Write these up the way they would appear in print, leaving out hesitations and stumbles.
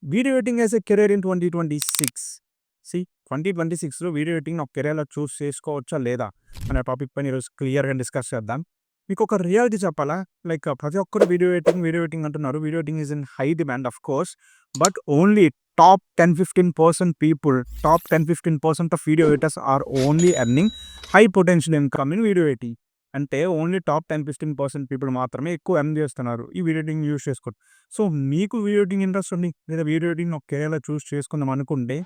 Video editing as a career in 2026. సి 2026లో video editing ఒక కెరీర్‌లా చూస్ చేసుకోవచ్చా లేదా అనే టాపిక్ పైన ఈరోజు క్లియర్‌గా డిస్కస్ చేద్దాం. మీకు ఒక రియాలిటీ చెప్పాలా? ప్రతి ఒక్కరు వీడియో ఎడిటింగ్ అంటున్నారు. Video editing is in high demand of course. But only top 10-15% people, top 10-15% of video editors are only earning high potential income in video editing. అంటే ఓన్లీ టాప్ 10-15% పీపుల్ మాత్రమే ఎక్కువ earn చేస్తున్నారు ఈ video editing use చేసుకొని. So, మీకు video editing interest ఉంది లేదా video editing ఒక కెరీర్‌లా చూస్ చేసుకుందాం అనుకుంటే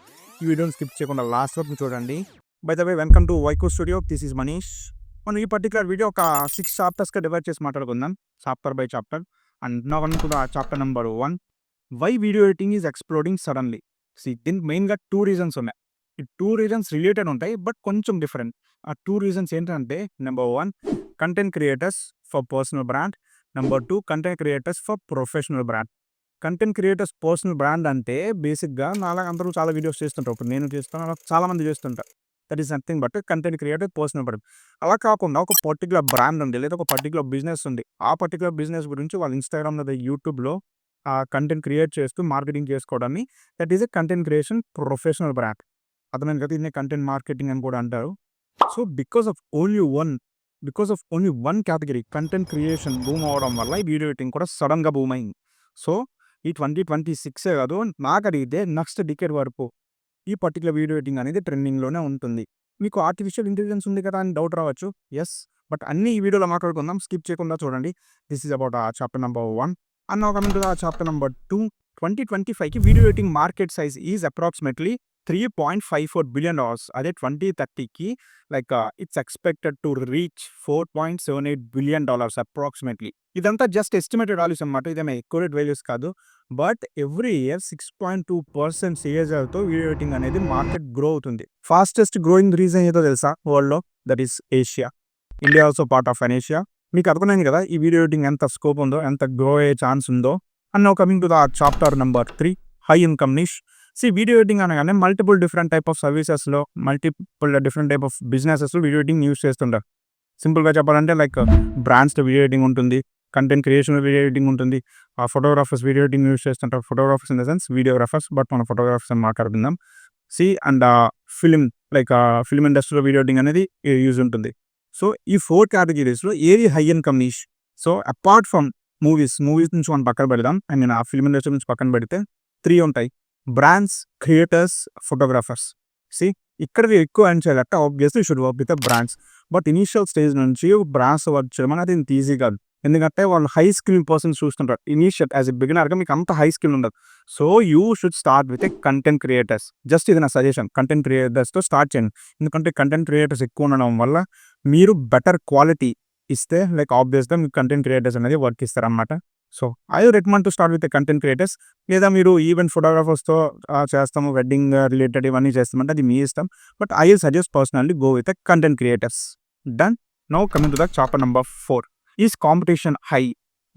ఈ వీడియోని స్కిప్ చేయకుండా లాస్ట్ వరకు చూడండి. By the way welcome to Vaiko studio. This is Manish. మనం ఈ పర్టిక్యులర్ వీడియో ఒక 6 చాప్టర్స్‌గా డివైడ్ చేసి మాట్లాడుకుందాం. Chapter by chapter. And now coming to the chapter number 1. Why video editing is exploding suddenly. దీనికి మెయిన్‌గా 2 రీజన్స్ ఉన్నాయి. ఈ 2 రీజన్స్ రిలేటెడ్ ఉంటాయి. బట్ కొంచెం డిఫరెంట్. ఆ 2 రీజన్స్ ఏంటంటే number 1 content creators for personal brand. Number 2 content creators for professional brand. Content creators personal brand అంటే బేసిక్‌గా నాలాగా అందరూ చాలా వీడియోస్ చేస్తుంటారు. ఇప్పుడు నేను చేస్తాను. అలా చాలామంది చేస్తుంటారు. That is nothing but content creator personal brand. అలా కాకుండా ఒక పర్టిక్యులర్ బ్రాండ్ ఉంది. లేదా ఒక పర్టిక్యులర్ బిజినెస్ ఉంది. ఆ పర్టిక్యులర్ బిజినెస్ గురించి వాళ్ళు ఇన్‌స్టాగ్రామ్ లేదా యూట్యూబ్‌లో కంటెంట్ క్రియేట్ చేస్తూ మార్కెటింగ్ చేసుకోవడాన్ని that is a content creation professional brand. అర్థమైంది కదా! దీన్నే కంటెంట్ మార్కెటింగ్ అని కూడా అంటారు. So, because of only one category content creation boom అవ్వడం వల్ల ఈ వీడియో ఎడిటింగ్ కూడా సడన్‌గా బూమ్ అయింది. సో, ఈ 2026 కాదు, నాకడిగితే నెక్స్ట్ డికేడ్ వరకు ఈ పర్టిక్యులర్ వీడియో ఎడిటింగ్ అనేది ట్రెండింగ్‌లోనే ఉంటుంది. మీకు ఆర్టిఫిషియల్ ఇంటెలిజెన్స్ ఉంది కదా అని డౌట్ రావచ్చు. యెస్. బట్ అన్నీ ఈ వీడియోలో మాట్లాడుకుందాం. స్కిప్ చేయకుండా చూడండి. This is about chapter number 1. And now coming to the chapter number 2. 2025కి video editing market size is approximately $3.54 billion. అదే 2030కి it's expected to reach $4.78 billion approximately. ఇదంతా జస్ట్ ఎస్టిమేటెడ్ వాల్యూస్ అన్నమాట. ఇదేమి అక్యురేట్ వాల్యూస్ కాదు. But every year 6.2% CAGRతో video editing అనేది market grow అవుతుంది. ఫాస్టెస్ట్ గ్రోయింగ్ రీజన్ ఏదో తెలుసా వరల్డ్‌లో? That is Asia. India also part of Asia. మీకు అర్థమైంది కదా ఈ వీడియో ఎడిటింగ్ ఎంత స్కోప్ ఉందో, ఎంత గ్రో అయ్యే ఛాన్స్ ఉందో. And now coming to the chapter number 3, high income niche. Video editing అనగానే మల్టిపుల్ డిఫరెంట్ టైప్ ఆఫ్ సర్వీసెస్‌లో, మల్టిపుల్ డిఫరెంట్ టైప్ ఆఫ్ బిజినెసెస్‌లో వీడియో ఎడిటింగ్ యూజ్ చేస్తుంటారు. సింపుల్‌గా చెప్పాలంటే బ్రాండ్స్‌లో వీడియో ఎడిటింగ్ ఉంటుంది. కంటెంట్ క్రియేషన్‌లో వీడియో ఎడిటింగ్ ఉంటుంది. ఫోటోగ్రాఫర్స్ వీడియో ఎడిటింగ్ యూజ్ చేస్తుంటారు. Photographers in the sense videographers. But మనం ఫోటోగ్రాఫర్స్ అని మాట్లాడుకుందాం. అండ్ ఫిల్మ్ ఫిల్మ్ ఇండస్ట్రీలో వీడియో ఎడిటింగ్ అనేది యూజ్ ఉంటుంది. సో, ఈ 4 కేటగిరీస్‌లో ఏది high income niche? So, apart from movies నుంచి మనం పక్కన పెడదాం. ఆ ఫిల్మ్ ఇండస్ట్రీ నుంచి పక్కన పెడితే 3 ఉంటాయి. Brands, creators, photographers. సీ ఇక్కడివి ఎక్కువ ఎర్న్ చేయాలంటే obviously you should work with the brands. But initial stage నుంచి బ్రాండ్స్ వర్క్ చేయడం అనేది ఇంత ఈజీ కాదు. ఎందుకంటే వాళ్ళు హై స్కిల్ పర్సన్స్ చూస్తుంటారు. ఇనీషియల్ యాస్ ఎ బిగినర్‌గా మీకు అంత హై స్కిల్ ఉండదు. So, you should start with a content creators. Just ఇది నా సజెషన్. కంటెంట్ క్రియేటర్స్‌తో స్టార్ట్ చేయండి. ఎందుకంటే కంటెంట్ క్రియేటర్స్ ఎక్కువ ఉండడం వల్ల మీరు బెటర్ క్వాలిటీ ఇస్తే ఆబ్వియస్‌గా మీకు కంటెంట్ క్రియేటర్స్ అనేది వర్క్ ఇస్తారనమాట. So, I recommend to start with a content creators. లేదా మీరు ఈవెంట్ ఫోటోగ్రాఫర్స్‌తో చేస్తాము, వెడ్డింగ్ రిలేటెడ్ ఇవన్నీ చేస్తామంటే అది మీ ఇష్టం. But I will suggest personally go with a content creators. Done. Now coming to the chapter number 4. Is competition high?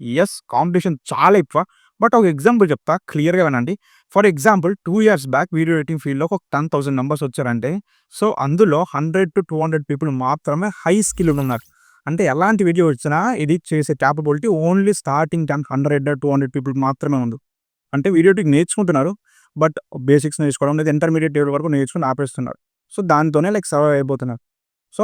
Yes, competition చాలా ఎక్కువ. బట్ ఒక ఎగ్జాంపుల్ చెప్తా, క్లియర్‌గా వినండి. For example 2 years back video editing ఫీల్డ్‌లోకి ఒక 10,000 మెంబర్స్ వచ్చారంటే, so, అందులో 100-200 పీపుల్ మాత్రమే హై స్కిల్డ్ ఉన్నారు. అంటే ఎలాంటి వీడియో వచ్చినా ఎడిట్ చేసే క్యాపబిలిటీ ఓన్లీ స్టార్టింగ్ 100-200 పీపుల్ మాత్రమే ఉంది. అంటే వీడియో ఎడిటింగ్ నేర్చుకుంటున్నారు. బట్ బేసిక్స్ నేర్చుకోవడం లేదా ఇంటర్మీడియేట్ లెవెల్ వరకు నేర్చుకొని ఆపేస్తున్నారు. సో, దాంతోనే సర్వైవ్ అయిపోతున్నారు. సో,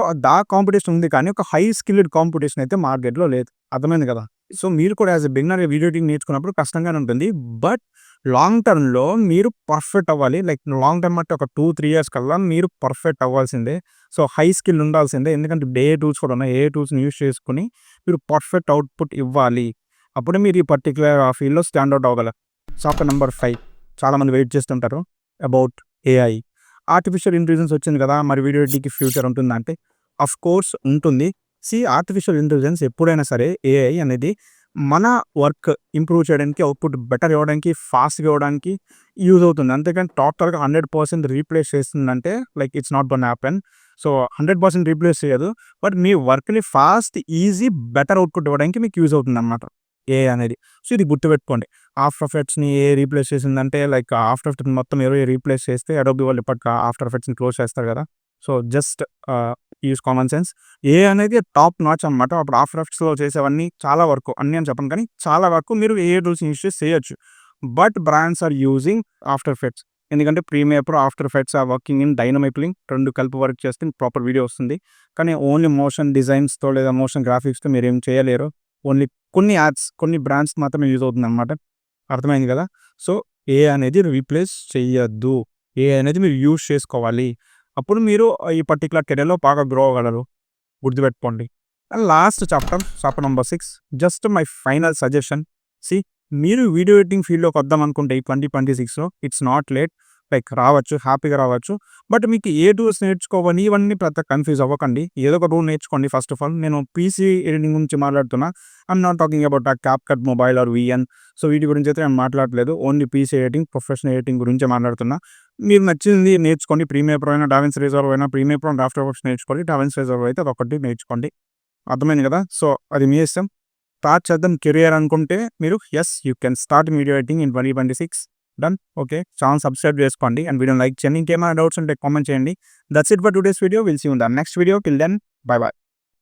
కాంపిటీషన్ ఉంది కానీ ఒక హై స్కిల్డ్ కాంపిటీషన్ అయితే మార్కెట్‌లో లేదు. అర్థమైంది కదా! సో, మీరు కూడా as a beginner video editing నేర్చుకున్నప్పుడు కష్టంగానే ఉంటుంది. బట్ లాంగ్ టర్మ్‌లో మీరు పర్ఫెక్ట్ అవ్వాలి. లాంగ్ టర్మ్ అంటే ఒక 2-3 ఇయర్స్ కల్లా మీరు పర్ఫెక్ట్ అవ్వాల్సిందే. సో, హై స్కిల్ ఉండాల్సిందే. ఎందుకంటే ఏఐ టూల్స్ కూడా ఉన్నాయి. ఏఐ టూల్స్‌ని యూజ్ చేసుకొని మీరు పర్ఫెక్ట్ అవుట్‌పుట్ ఇవ్వాలి. అప్పుడే మీరు ఈ పర్టిక్యులర్ ఫీల్డ్‌లో స్టాండ్ ఔట్ అవ్వగలరు. చాప్టర్ నంబర్ 5 చాలామంది వెయిట్ చేస్తుంటారు. About AI. ఆర్టిఫిషియల్ ఇంటెలిజెన్స్ వచ్చింది కదా! మరి వీడియో ఎడిటింగ్‌కి ఫ్యూచర్ ఉంటుందా అంటే, ఆఫ్‌కోర్స్ ఉంటుంది. ఆర్టిఫిషియల్ ఇంటెలిజెన్స్ ఎప్పుడైనా సరే ఏఐ అనేది మన వర్క్ ఇంప్రూవ్ చేయడానికి, అవుట్‌పుట్ బెటర్ ఇవ్వడానికి, ఫాస్ట్‌గా ఇవ్వడానికి యూజ్ అవుతుంది. అంతేకాని టోటల్‌గా 100% రీప్లేస్ చేస్తుందంటే it's not gonna happen. So, 100% replace చేయదు. బట్ మీ వర్క్‌ని ఫాస్ట్, ఈజీ, బెటర్ అవుట్‌పుట్ ఇవ్వడానికి మీకు యూజ్ అవుతుందన్నమాట ఏఐ అనేది. సో, ఇది గుర్తుపెట్టుకోండి. ఆఫ్టర్ ఎఫెక్ట్స్‌ని ఏఐ రీప్లేస్ చేసిందంటే ఆఫ్టర్ ఎఫెక్ట్స్ మొత్తం ఏఐ రీప్లేస్ చేస్తే అడోబీ వాళ్ళు ఇప్పటికి ఆఫ్టర్ ఎఫెక్ట్స్‌ని క్లోజ్ చేస్తారు కదా! So, just use common sense. AI అనేది టాప్ నాచ్ అనమాట. అప్పుడు ఆఫ్టర్ ఎఫెక్ట్స్‌లో చేసేవన్నీ చాలా వరకు, అన్నీ అని చెప్పను కానీ చాలా వరకు మీరు ఏఐ టూల్స్‌ని యూజ్ చేసి చేయొచ్చు. But brands are using after effects. ఎందుకంటే premiere pro, after effects are working in dynamic link. 2 కలిపి వర్క్ చేస్తే ప్రాపర్ వీడియో వస్తుంది. కానీ ఓన్లీ మోషన్ డిజైన్స్‌తో లేదా మోషన్ గ్రాఫిక్స్‌తో మీరేం చేయలేరు. ఓన్లీ కొన్ని యాడ్స్, కొన్ని బ్రాండ్స్ మాత్రమే యూజ్ అవుతుందనమాట. అర్థమైంది కదా! సో, ఏఐ అనేది రీప్లేస్ చెయ్యొద్దు. ఏఐ అనేది మీరు యూజ్ చేసుకోవాలి. అప్పుడు మీరు ఈ పర్టిక్యులర్ కెరియర్‌లో బాగా గ్రో అవ్వగలరు. గుర్తుపెట్టుకోండి. And last chapter number 6 just my final suggestion. See, మీరు వీడియో ఎడిటింగ్ ఫీల్డ్‌లోకి వద్దామనుకుంటే ఈ 2026లో ఇట్స్ నాట్ లేట్. లైక్ రావచ్చు, హ్యాపీగా రావచ్చు. బట్ మీకు ఏ టూల్స్ నేర్చుకోవాలి ఇవన్నీ పెద్ద కన్‌ఫ్యూజ్ అవ్వకండి. ఏదో ఒక టూల్ నేర్చుకోండి ఫస్ట్ ఆఫ్ ఆల్. నేను పీసీ ఎడిటింగ్ గురించి మాట్లాడుతున్నా. I'm not talking about CapCut mobile or VN. So, వీటి గురించి అయితే నేను మాట్లాడట్లేదు. Only PC editing, professional editing గురించే మాట్లాడుతున్నా. మీరు నచ్చింది నేర్చుకోండి. ప్రీమియర్ ప్రో అయినా, డావిన్సీ రిజాల్వ్ అయినా, Premiere Pro and After Effects నేర్చుకోండి. డావిన్సీ రిజాల్వ్ అయితే అదొకటి నేర్చుకోండి. అర్థమైంది కదా! సో, అది మీ ఇష్టం. స్టార్ట్ చేద్దాం కెరియర్ అనుకుంటే మీరు yes, you can start video editing in 2026. Done. Okay. Channel subscribe చేసుకోండి అండ్ వీడియోని లైక్ చేయండి. ఇంకేమైనా డౌట్స్ ఉంటే కామెంట్ చేయండి. That's it for today's video. Will see you in the next video. Till then bye by.